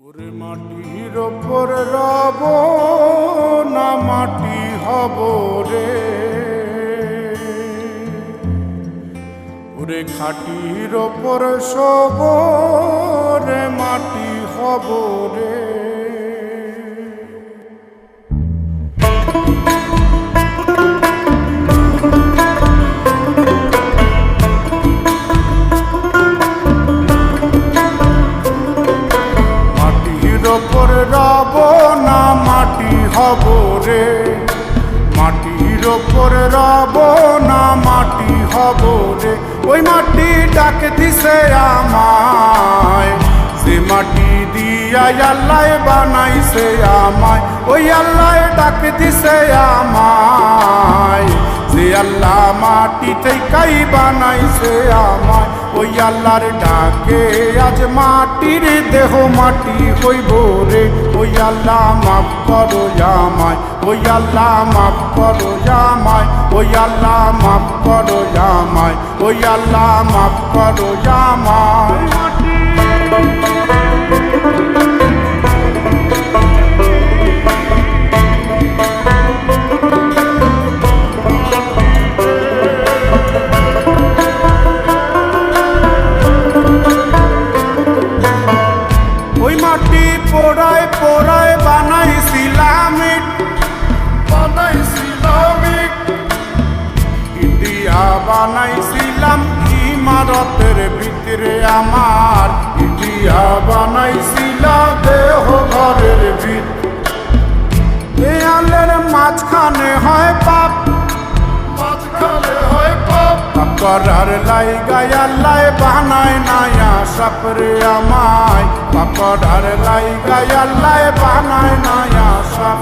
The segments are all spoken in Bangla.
ওরে মাটির ওপর রব না মাটি হব রে, ওরে খাটির ওপর সব রে মাটি হব রে। ওপর রব না মাটি হব রে, মাটির ওপর রব না মাটি হব রে। ওই মাটি ডাক দিছে আমায়, যে মাটি দিয়া আল্লাহ বানাইছে আমায়। ওই আল্লাহ ডাক দিছে আমায়, যে আল্লাহ মাটি থেকেই বানাইছে আমায়। ওই আল্লাহর ডাকে আজ মাটির দেহ মাটি হইব রে। ওই আল্লাহ মাফ করো আমায়, ওই আল্লাহ মাফ করো আমায়, ওই আল্লাহ মাফ করো আমায়, ওই আল্লাহ মাফ করো আমায়। পোড়ায় পোড়ায় বানাইছিলাম ইটিয়া বানাইছিলাম ইমারতের ভিতরে আমার, ইটিয়া বানাইছিল দেহ ঘরের ভিতরে। দেয়ালের মাঝখানে হয় পাপ, মাঝখানে হয় পাপ করার লাইগায় আল্লাহ বানায় নায়া সাপরে আমায়। পাকড়ার লাইগায় আল্লাহ বানায় নায়া সাপ।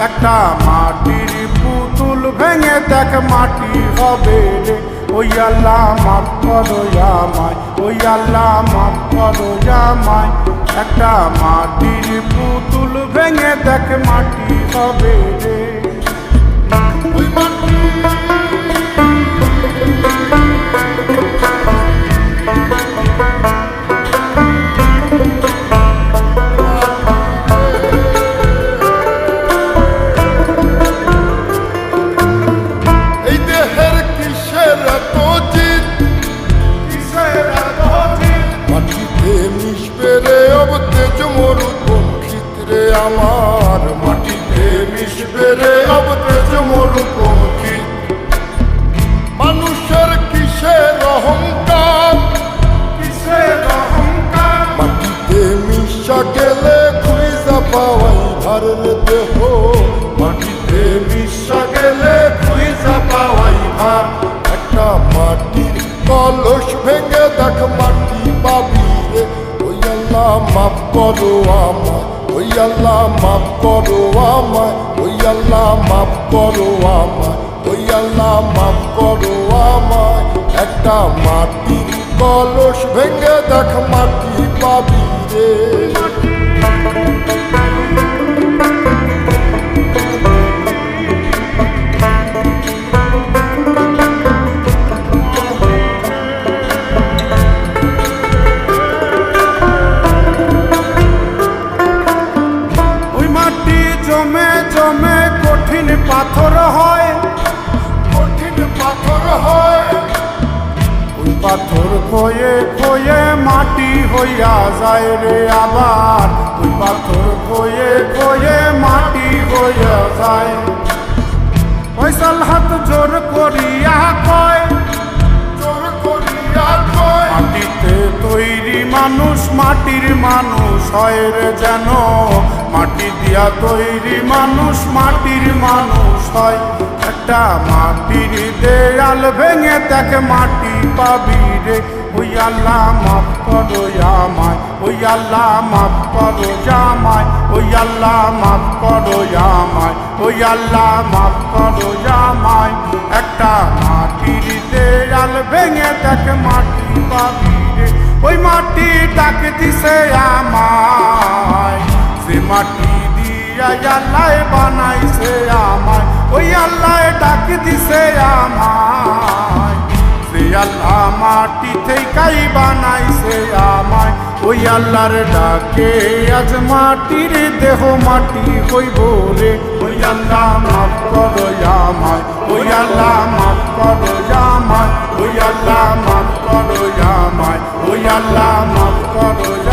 একটা মাটির পুতুল ভেঙে দেখ মাটি হবে রে। ওই আল্লাহ মাফ করো আমায়, ওই আল্লাহ মাফ করো আমায়। একটা মাটির পুতুল ভেঙে দেখ মাটি হবে রে। ওই মাটি আমার মাটিতে মিশবে রে অব তেজ মরুপঙ্খী। মানুষের কিসের অহংকার, কিসের অহংকার মাটিতে মিশা গেলে খুঁজা পাওয়াই ভারের দেহ। মাটিতে মিশা গেলে খুঁজা পাওয়াই ভার। একটা মাটির কলস ভেঙে দেখ মাটি পাবি রে। ওই আল্লাহ মাফ করো আমায়, ওই আল্লাহ মাফ করো আমায়, ওই আল্লাহ মাফ করো আমায়, ওই আল্লাহ মাফ করো আমায়। একটা মাটির কলস ভেঙে দেখ মাটি পাবি রে। জমে জমে কঠিন পাথর হয়, কঠিন পাথর হয়। ওই পাথর খয়ে খয়ে মাটি হইয়া যায় রে আবার। ওই পাথর খয়ে খয়ে মাটি হইয়া যায়। পয়সাল হাত জোর করিয়া কয়, জোর করিয়া কয় মাটিতে তৈরি মানুষ মাটির মানুষ হয় রে যেন। মাটি দিয়া তৈরি মানুষ মাটির মানুষ হয়। একটা মাটির দেয়াল ভেঙে দেখ মাটি পাবি রে। ওই আল্লাহ মাফ করো আমায়, ওই আল্লাহ মাফ করো আমায়, ওই আল্লাহ মাফ করো আমায়, ওই আল্লাহ মাফ করো আমায়। একটা মাটির দেয়াল ভেঙে দেখ মাটি পাবি রে। ওই মাটি ডাক দিছে আমায়, যে মাটি দিয়া আল্লাহ বানাইছে আমায়। ওই আল্লাহ ডাক দিছে আমায়, যে আল্লাহ মাটি থেকেই বানাইছে আমায়। ওই আল্লাহর ডাকে আজ মাটির দেহ মাটি হইব রে। ওই আল্লাহ মাফ করো আমায়, ওই আল্লাহ মাফ করো আমায়, ওই আল্লাহ মাফ করো আমায়, ওই আল্লাহ মাফ করো।